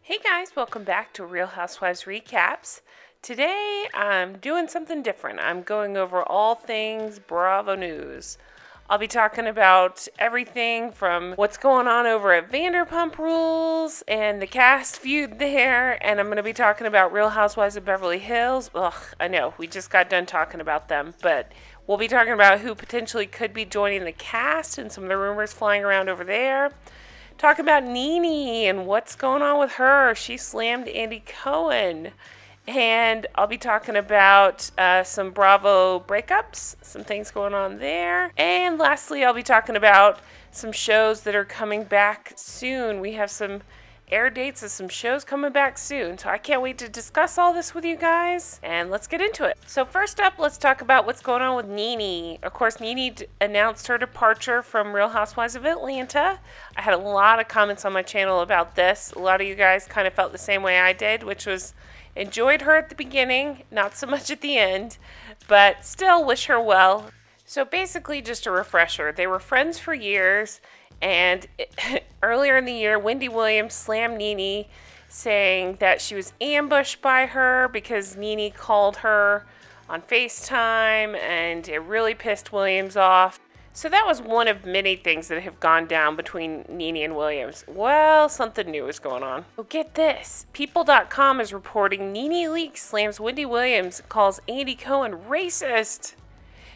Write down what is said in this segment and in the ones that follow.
Hey guys, welcome back to Real Housewives Recaps. Today I'm doing something different. I'm going over all things Bravo news. I'll be talking about everything from what's going on over at Vanderpump Rules and the cast feud there, and I'm going to be talking about Real Housewives of Beverly Hills. Ugh, I know, we just got done talking about them, but we'll be talking about who potentially could be joining the cast and some of the rumors flying around over there. Talk about NeNe and what's going on with her. She slammed Andy Cohen. And I'll be talking about some Bravo breakups, some things going on there. And lastly, I'll be talking about some shows that are coming back soon. We have some air dates of some shows coming back soon. So I can't wait to discuss all this with you guys. And let's get into it. So first up, let's talk about what's going on with NeNe. Of course, NeNe announced her departure from Real Housewives of Atlanta. I had a lot of comments on my channel about this. A lot of you guys kind of felt the same way I did, which was enjoyed her at the beginning, not so much at the end, but still wish her well. So basically, just a refresher. They were friends for years. And earlier in the year, Wendy Williams slammed NeNe, saying that she was ambushed by her because NeNe called her on FaceTime, and it really pissed Williams off. So that was one of many things that have gone down between NeNe and Williams. Well, something new is going on. So get this. People.com is reporting NeNe Leakes slams Wendy Williams, calls Andy Cohen racist.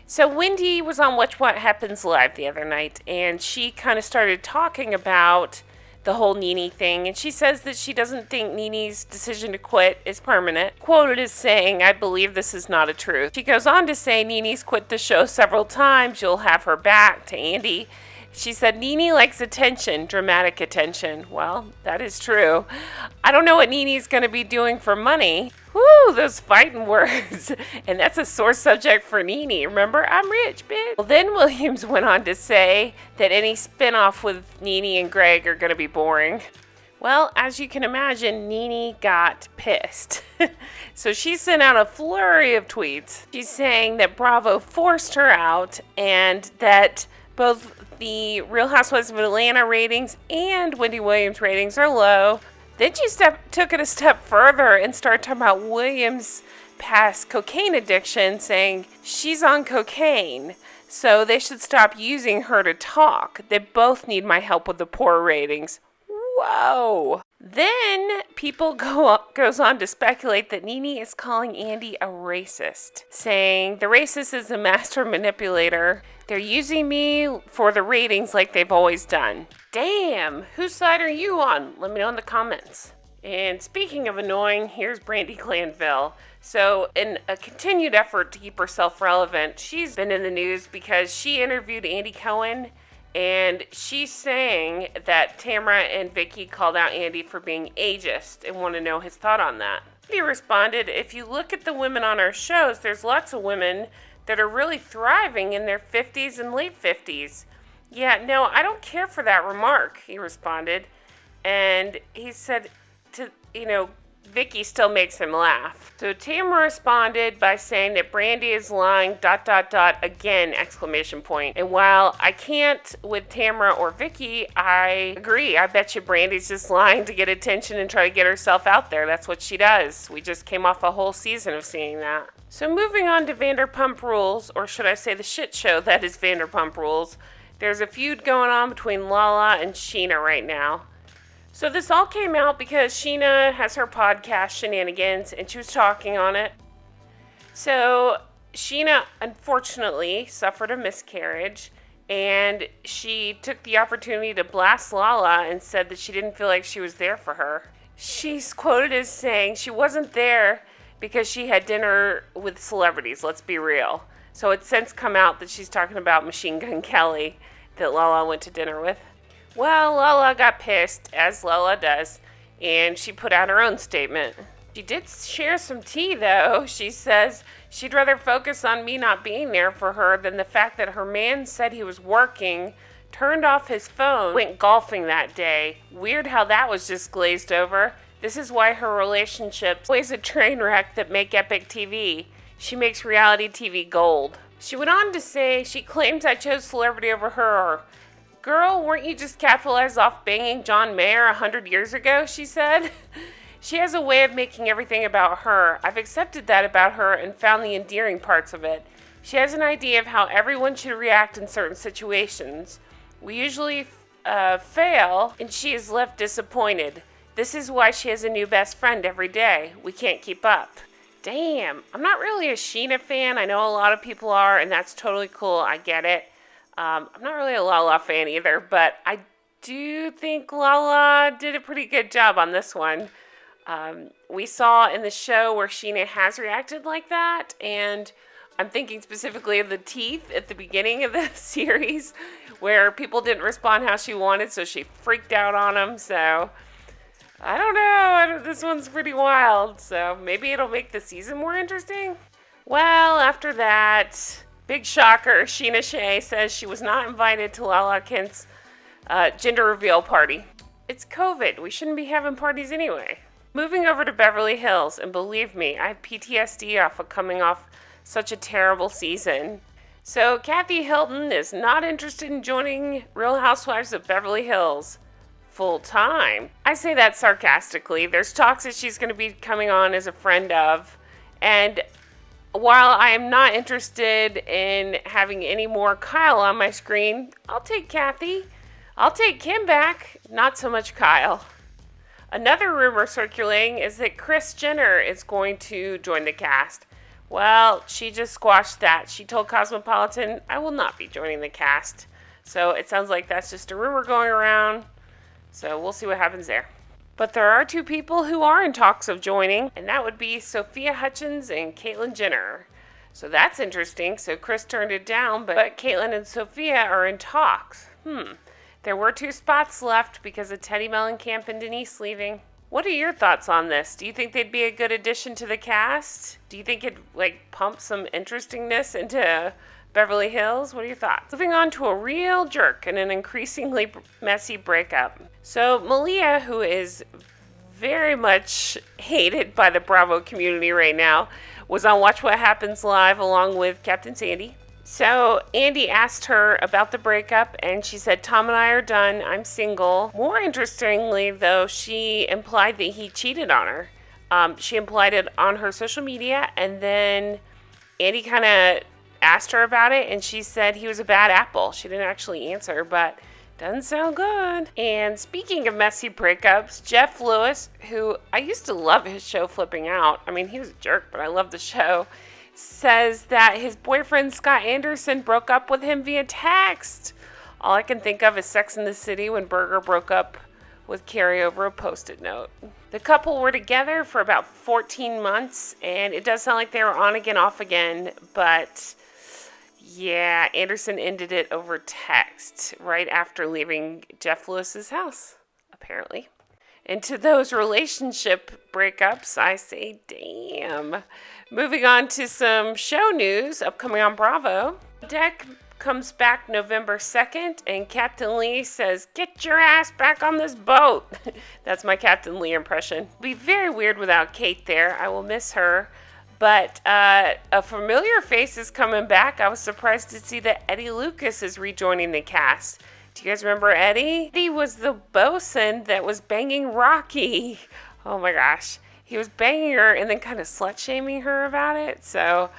So Wendy was on Watch What Happens Live the other night, and she kind of started talking about the whole NeNe thing, and she says that she doesn't think NeNe's decision to quit is permanent. Quoted as saying, "I believe this is not a truth." She goes on to say NeNe's quit the show several times. You'll have her back to Andy. She said, "NeNe likes attention, dramatic attention." Well, that is true. I don't know what NeNe's going to be doing for money. Woo, those fighting words. And that's a sore subject for NeNe. Remember, I'm rich, bitch. Well, then Williams went on to say that any spinoff with NeNe and Greg are going to be boring. Well, as you can imagine, NeNe got pissed. So she sent out a flurry of tweets. She's saying that Bravo forced her out and that both the Real Housewives of Atlanta ratings and Wendy Williams ratings are low. Then she took it a step further and started talking about Williams' past cocaine addiction, saying she's on cocaine, so they should stop using her to talk. They both need my help with the poor ratings. Whoa. Then People goes on to speculate that NeNe is calling Andy a racist, saying the racist is a master manipulator. They're using me for the ratings like they've always done. Damn, whose side are you on? Let me know in the comments. And speaking of annoying, here's Brandi Glanville. So in a continued effort to keep herself relevant, she's been in the news because she interviewed Andy Cohen, and she's saying that Tamara and Vicky called out Andy for being ageist and want to know his thought on that. He responded, "If you look at the women on our shows, there's lots of women that are really thriving in their 50s and late 50s. Yeah, no, I don't care for that remark," he responded. And he said, Vicky still makes him laugh. So Tamara responded by saying that Brandi is lying, ... again, exclamation point. And while I can't with Tamara or Vicky, I agree. I bet you Brandi's just lying to get attention and try to get herself out there. That's what she does. We just came off a whole season of seeing that. So moving on to Vanderpump Rules, or should I say the shit show that is Vanderpump Rules, there's a feud going on between Lala and Scheana right now. So this all came out because Scheana has her podcast, Shenanigans, and she was talking on it. So Scheana, unfortunately, suffered a miscarriage, and she took the opportunity to blast Lala and said that she didn't feel like she was there for her. She's quoted as saying she wasn't there because she had dinner with celebrities, let's be real. So it's since come out that she's talking about Machine Gun Kelly that Lala went to dinner with. Well, Lala got pissed, as Lala does, and she put out her own statement. She did share some tea, though. She says she'd rather focus on me not being there for her than the fact that her man said he was working, turned off his phone, went golfing that day. Weird how that was just glazed over. This is why her relationship's always a train wreck that make epic TV. She makes reality TV gold. She went on to say she claims I chose celebrity over her. Girl, weren't you just capitalized off banging John Mayer 100 years ago, she said. She has a way of making everything about her. I've accepted that about her and found the endearing parts of it. She has an idea of how everyone should react in certain situations. We usually fail, and she is left disappointed. This is why she has a new best friend every day. We can't keep up. Damn, I'm not really a Scheana fan. I know a lot of people are, and that's totally cool. I get it. I'm not really a Lala fan either, but I do think Lala did a pretty good job on this one. We saw in the show where Scheana has reacted like that, and I'm thinking specifically of the teeth at the beginning of the series where people didn't respond how she wanted, so she freaked out on them. So I don't know. This one's pretty wild, so maybe it'll make the season more interesting. Well, after that, big shocker, Scheana Shay says she was not invited to Lala Kent's gender reveal party. It's COVID. We shouldn't be having parties anyway. Moving over to Beverly Hills, and believe me, I have PTSD off of coming off such a terrible season. So Kathy Hilton is not interested in joining Real Housewives of Beverly Hills full time. I say that sarcastically. There's talks that she's going to be coming on as a friend of, and while I am not interested in having any more Kyle on my screen, I'll take Kathy. I'll take Kim back, not so much Kyle. Another rumor circulating is that Kris Jenner is going to join the cast. Well, she just squashed that. She told Cosmopolitan, I will not be joining the cast. So it sounds like that's just a rumor going around. So we'll see what happens there. But there are two people who are in talks of joining, and that would be Sophia Hutchins and Caitlyn Jenner. So that's interesting. So Kris turned it down, but Caitlyn and Sophia are in talks. There were 2 spots left because of Teddi Mellencamp and Denise leaving. What are your thoughts on this? Do you think they'd be a good addition to the cast? Do you think it'd pump some interestingness into Beverly Hills? What are your thoughts? Moving on to a real jerk and an increasingly messy breakup. So Malia, who is very much hated by the Bravo community right now, was on Watch What Happens Live along with Captain Sandy. So Andy asked her about the breakup, and she said, Tom and I are done. I'm single. More interestingly, though, she implied that he cheated on her. She implied it on her social media, and then Andy kind of asked her about it, and she said he was a bad apple. She didn't actually answer, but doesn't sound good. And speaking of messy breakups, Jeff Lewis, who I used to love his show Flipping Out. I mean, he was a jerk, but I love the show. Says that his boyfriend Scott Anderson broke up with him via text. All I can think of is Sex and the City when Berger broke up with Carrie over a Post-it note. The couple were together for about 14 months, and it does sound like they were on again, off again, but yeah, Anderson ended it over text right after leaving Jeff Lewis's house, apparently. And to those relationship breakups, I say, damn. Moving on to some show news upcoming on Bravo. Deck comes back November 2nd, and Captain Lee says, get your ass back on this boat. That's my Captain Lee impression. It'll be very weird without Kate there. I will miss her. But a familiar face is coming back. I was surprised to see that Eddie Lucas is rejoining the cast. Do you guys remember Eddie? Eddie was the bosun that was banging Rocky. Oh my gosh. He was banging her and then kind of slut-shaming her about it. So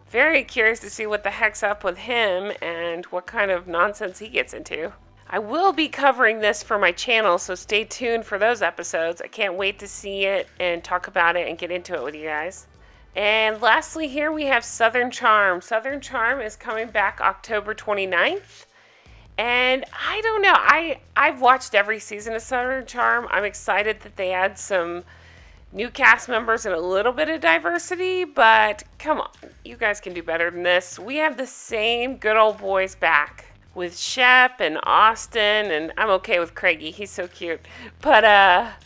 very curious to see what the heck's up with him and what kind of nonsense he gets into. I will be covering this for my channel, so stay tuned for those episodes. I can't wait to see it and talk about it and get into it with you guys. And lastly here we have Southern Charm. Southern Charm is coming back October 29th. And I don't know, I've watched every season of Southern Charm. I'm excited that they add some new cast members and a little bit of diversity, but come on, you guys can do better than this. We have the same good old boys back with Shep and Austin, and I'm okay with Craigie, he's so cute. But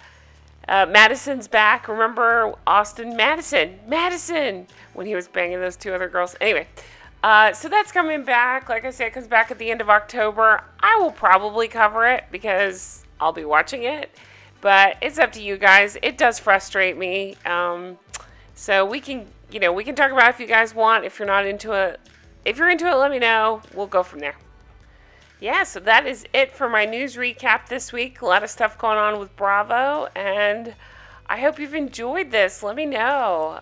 Madison's back. Remember Austin? Madison, when he was banging those 2 other girls. Anyway, so that's coming back. Like I said, it comes back at the end of October. I will probably cover it because I'll be watching it. But it's up to you guys. It does frustrate me. So we can talk about it if you guys want. If you're not into it, let me know. We'll go from there. Yeah, so that is it for my news recap this week. A lot of stuff going on with Bravo, and I hope you've enjoyed this. Let me know.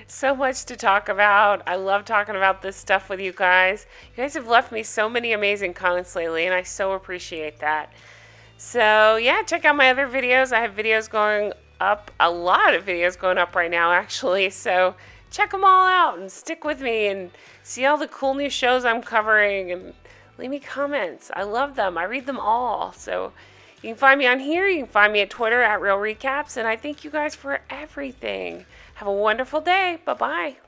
So much to talk about. I love talking about this stuff with you guys. You guys have left me so many amazing comments lately, and I so appreciate that. So, yeah, check out my other videos. I have videos going up, a lot of videos going up right now, actually. So, check them all out and stick with me and see all the cool new shows I'm covering and leave me comments. I love them. I read them all. So you can find me on here. You can find me at Twitter at Real Recaps. And I thank you guys for everything. Have a wonderful day. Bye-bye.